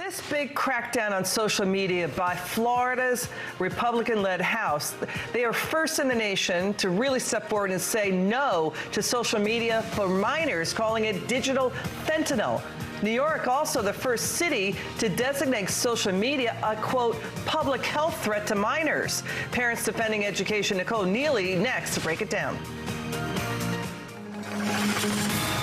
This big crackdown on social media by Florida's Republican-led House, they are first in the nation to really step forward and say no to social media for minors, calling it digital fentanyl. New York, also the first city to designate social media a, quote, public health threat to minors. Parents Defending Education, Nicole, Neily, next to break it down.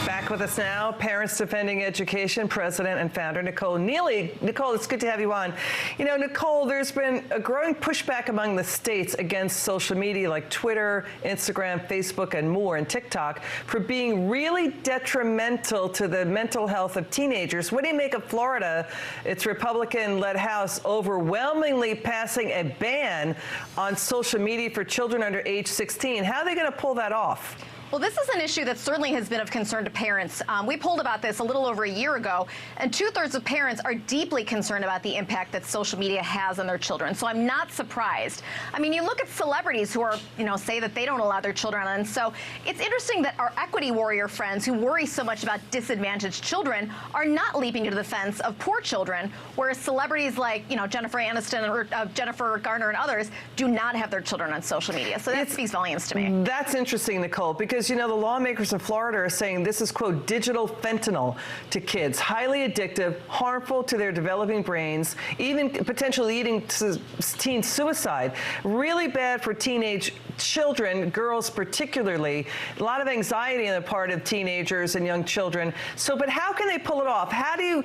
Back with us now, Parents Defending Education President and founder Nicole Neily. Nicole, it's good to have you on. You know, Nicole, there's been a growing pushback among the states against social media like Twitter, Instagram, Facebook, and more, and TikTok for being really detrimental to the mental health of teenagers. What do you make of Florida, its Republican-led House, overwhelmingly passing a ban on social media for children under age 16? How are they going to pull that off? Well, this is an issue that certainly has been of concern to parents. We polled about this a little over a year ago, and 2/3 of parents are deeply concerned about the impact that social media has on their children. So I'm not surprised. I mean, you look at celebrities who are, say that they don't allow their children on. And so it's interesting that our equity warrior friends who worry so much about disadvantaged children are not leaping to the defense of poor children, whereas celebrities like, Jennifer Aniston or Jennifer Garner and others do not have their children on social media. So that speaks volumes to me. That's interesting, Nicole, because the lawmakers in Florida are saying this is, quote, digital fentanyl to kids, highly addictive, harmful to their developing brains, even potentially leading to teen suicide. Really bad for teenage children, girls particularly. A lot of anxiety on the part of teenagers and young children. So, but how can they pull it off? How do you,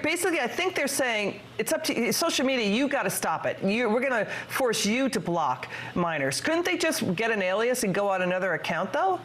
basically, I think they're saying it's up to social media, you got to stop it. We're going to force you to block minors. Couldn't they just get an alias and go on another account, though?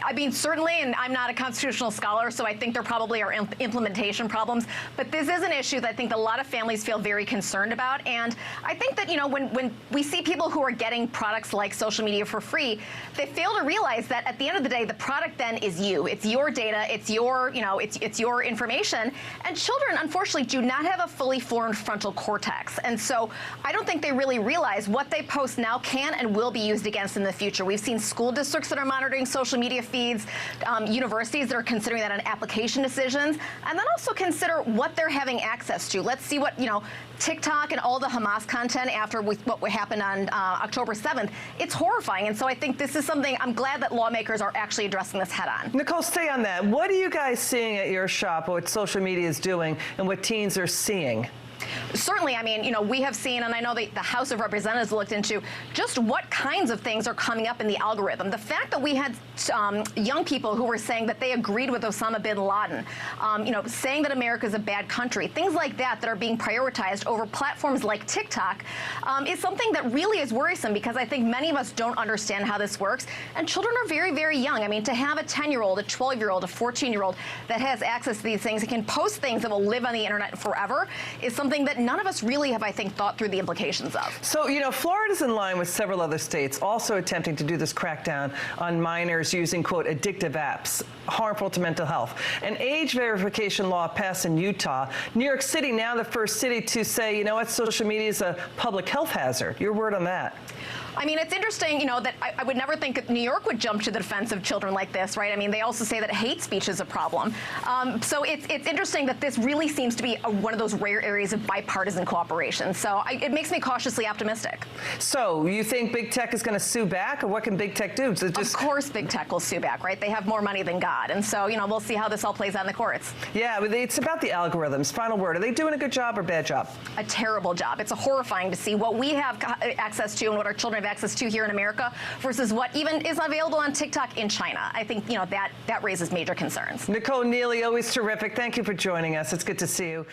I mean, certainly, and I'm not a constitutional scholar, so I think there probably are implementation problems. But this is an issue that I think a lot of families feel very concerned about. And I think that, when we see people who are getting products like social media for free, they fail to realize that at the end of the day, the product then is you. It's your data. It's your, it's your information. And children, unfortunately, do not have a fully formed frontal cortex. And so I don't think they really realize what they post now can and will be used against in the future. We've seen school districts that are monitoring social media feeds, universities that are considering that on application decisions, and then also consider what they're having access to. Let's see what, TikTok and all the Hamas content after what happened on October 7th, it's horrifying. And so I think this is something, I'm glad that lawmakers are actually addressing this head on. Nicole, stay on that. What are you guys seeing at your shop, what social media is doing and what teens are seeing? Certainly, I mean, we have seen, and I know the House of Representatives looked into just what kinds of things are coming up in the algorithm. The fact that we had young people who were saying that they agreed with Osama bin Laden, saying that America is a bad country, things like that are being prioritized over platforms like TikTok is something that really is worrisome because I think many of us don't understand how this works. And children are very, very young. I mean, to have a 10-year-old, a 12-year-old, a 14-year-old that has access to these things and can post things that will live on the internet forever is something that none of us really have, I think, thought through the implications of. So, Florida's in line with several other states also attempting to do this crackdown on minors using, quote, addictive apps, harmful to mental health. An age verification law passed in Utah. New York City now the first city to say, social media is a public health hazard. Your word on that. I mean, it's interesting, that I would never think that New York would jump to the defense of children like this, right? I mean, they also say that hate speech is a problem. So it's interesting that this really seems to be one of those rare areas of bipartisan cooperation. So it makes me cautiously optimistic. So you think big tech is going to sue back, or what can big tech do? Of course big tech will sue back, right? They have more money than God. And so, we'll see how this all plays out in the courts. Yeah, but it's about the algorithms. Final word. Are they doing a good job or bad job? A terrible job. It's horrifying to see what we have access to and what our children have access to here in America versus what even is available on TikTok in China. I think, that raises major concerns. Nicole Neily, always terrific. Thank you for joining us. It's good to see you.